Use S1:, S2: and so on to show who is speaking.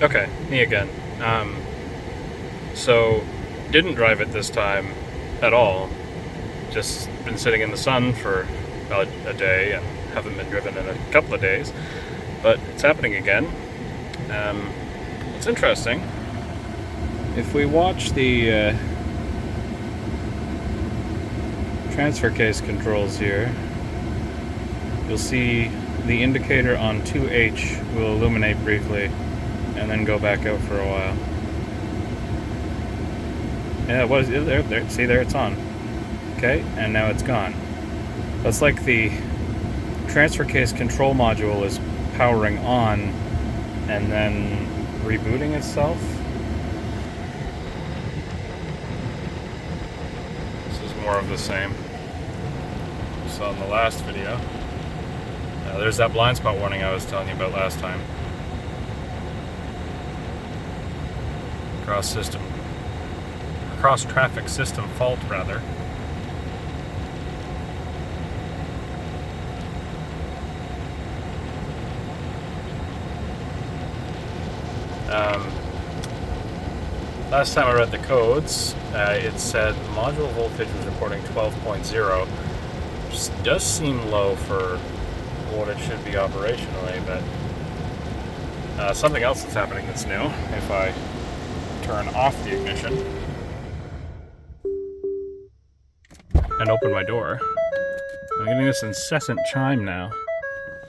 S1: Okay, me again. So, didn't drive it this time at all. Just been sitting in the sun for about a day and haven't been driven in a couple of days. But it's happening again. It's interesting. If we watch the transfer case controls here, you'll see the indicator on 2H will illuminate briefly and then go back out for a while. Yeah, it was there. See, there it's on. Okay, and now it's gone. That's like the transfer case control module is powering on and then rebooting itself. This is more of the same. We saw in the last video. There's that blind spot warning I was telling you about last time. Cross traffic system fault, rather. Last time I read the codes, it said module voltage was reporting 12.0, which does seem low for what it should be operationally, but something else that's happening that's new, if I turn off the ignition and open my door. I'm getting this incessant chime now.